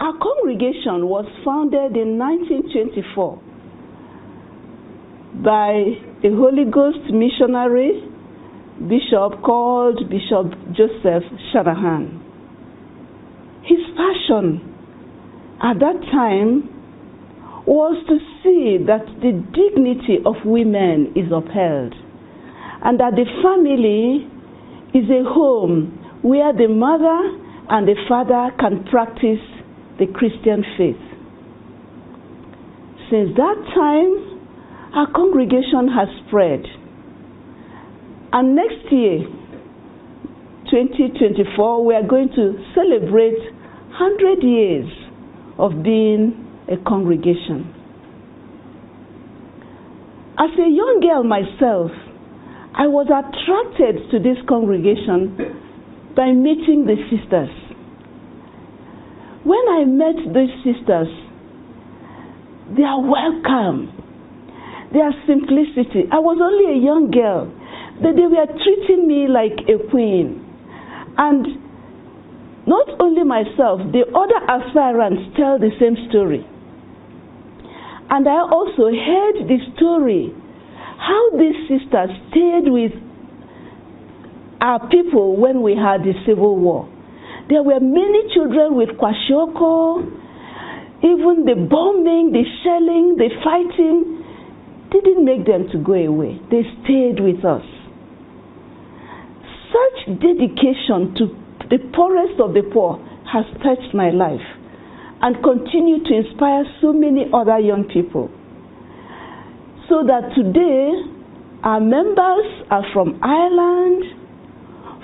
Our congregation was founded in 1924 by a Holy Ghost missionary bishop called Bishop Joseph Shanahan. His passion at that time was to see that the dignity of women is upheld, and that the family is a home where the mother and the father can practice the Christian faith. Since that time, our congregation has spread. And next year, 2024, we are going to celebrate 100 years of being a congregation. As a young girl myself, I was attracted to this congregation by meeting the sisters. When I met these sisters, their welcome, their simplicity. I was only a young girl, but they were treating me like a queen. And not only myself, the other aspirants tell the same story. And I also heard the story, how these sisters stayed with our people when we had the Civil War. There were many children with kwashiorkor, even the bombing, the shelling, the fighting didn't make them to go away. They stayed with us. Such dedication to the poorest of the poor has touched my life and continue to inspire so many other young people. So that today, our members are from Ireland,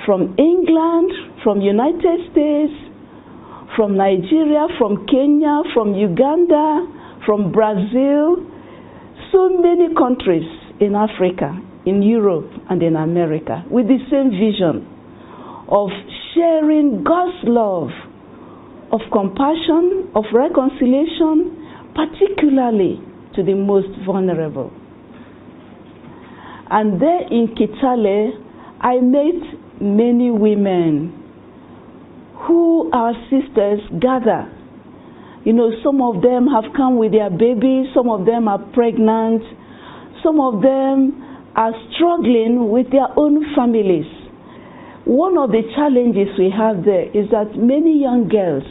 from England, from United States, from Nigeria, from Kenya, from Uganda, from Brazil, so many countries in Africa, in Europe, and in America, with the same vision of sharing God's love, of compassion, of reconciliation, particularly to the most vulnerable. And there in Kitale, I met many women who our sisters gather. You know, some of them have come with their babies, some of them are pregnant, some of them are struggling with their own families. One of the challenges we have there is that many young girls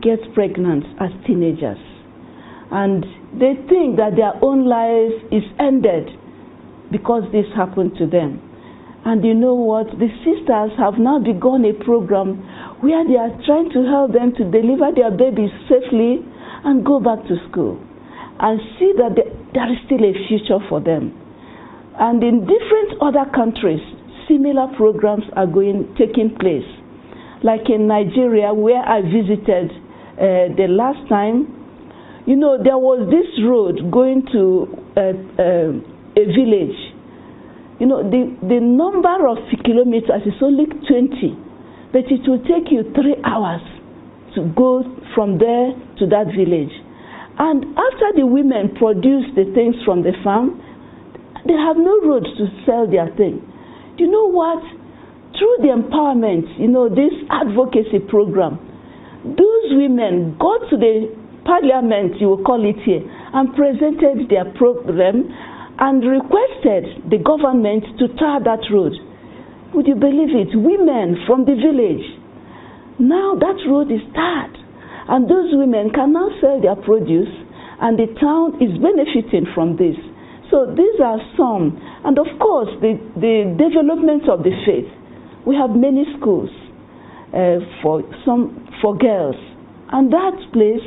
get pregnant as teenagers, and they think that their own life is ended because this happened to them. And you know what? The sisters have now begun a program where they are trying to help them to deliver their babies safely and go back to school and see that there is still a future for them. And in different other countries, similar programs are taking place. Like in Nigeria, where I visited the last time, you know, there was this road going to a village. You know, the number of kilometers is only 20, but it will take you 3 hours to go from there to that village. And after the women produce the things from the farm, they have no road to sell their thing. You know what? Through the empowerment, you know, this advocacy program, those women got to the parliament, you will call it here, and presented their problem and requested the government to tar that road. Would you believe it? Women from the village. Now that road is tarred, and those women can now sell their produce, and the town is benefiting from this. So these are some. And of course, the development of the faith. We have many schools for girls. And that place,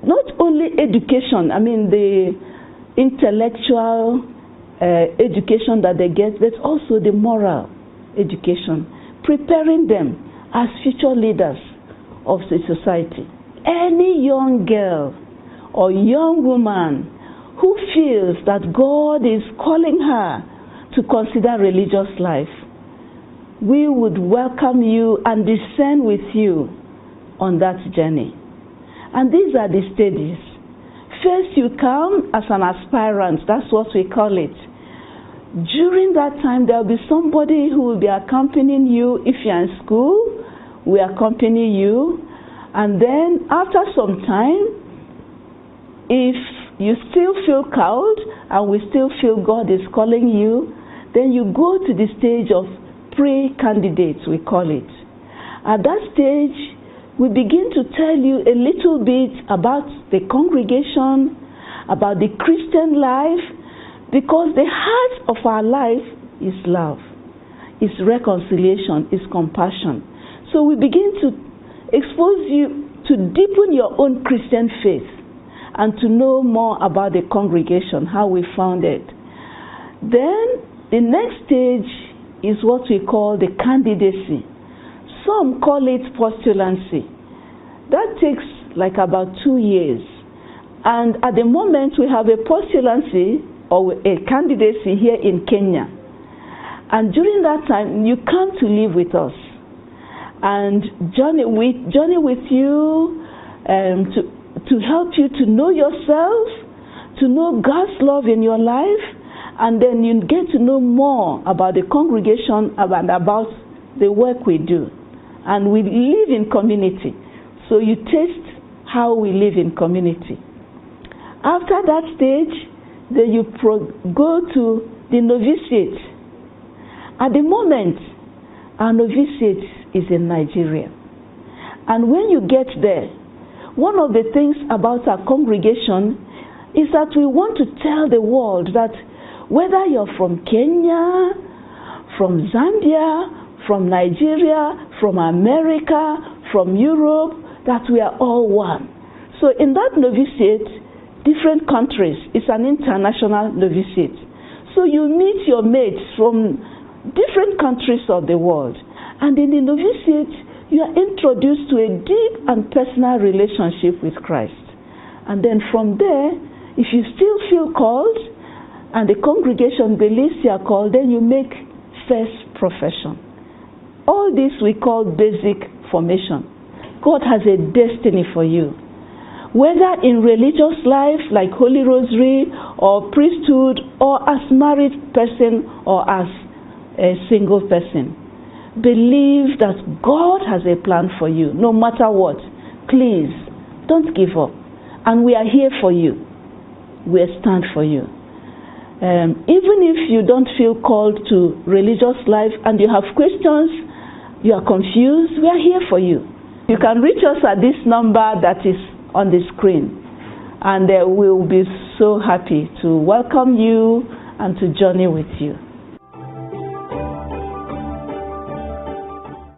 not only education, I mean the intellectual education that they get, but also the moral education, preparing them as future leaders of the society. Any young girl or young woman who feels that God is calling her to consider religious life, we would welcome you and descend with you on that journey. And these are the stages. First, you come as an aspirant. That's what we call it. During that time, there will be somebody who will be accompanying you. If you're in school, we accompany you. And then after some time, if you still feel called and we still feel God is calling you, then you go to the stage of pre-candidates, we call it. At that stage, we begin to tell you a little bit about the congregation, about the Christian life, because the heart of our life is love, is reconciliation, is compassion. So we begin to expose you to deepen your own Christian faith and to know more about the congregation, how we found it. Then the next stage is what we call the candidacy. Some call it postulancy. That takes like about 2 years. And at the moment we have a postulancy or a candidacy here in Kenya. And during that time, you come to live with us and journey with you to help you to know yourself, to know God's love in your life, and then you get to know more about the congregation and about the work we do. And we live in community. So you taste how we live in community. After that stage, then you go to the novitiate. At the moment, our novitiate is in Nigeria. And when you get there, one of the things about our congregation is that we want to tell the world that whether you're from Kenya, from Zambia, from Nigeria, from America, from Europe, that we are all one. So in that novitiate, different countries, it's an international novitiate. So you meet your mates from different countries of the world. And in the novitiate, you are introduced to a deep and personal relationship with Christ. And then from there, if you still feel called, and the congregation believes you are called, then you make first profession. All this we call basic formation. God has a destiny for you. Whether in religious life like Holy Rosary or priesthood, or as married person or as a single person, believe that God has a plan for you no matter what. Please don't give up, and we are here for you. We stand for you. Even if you don't feel called to religious life and you have questions, you are confused, we are here for you. You can reach us at this number that is on the screen, and we will be so happy to welcome you and to journey with you.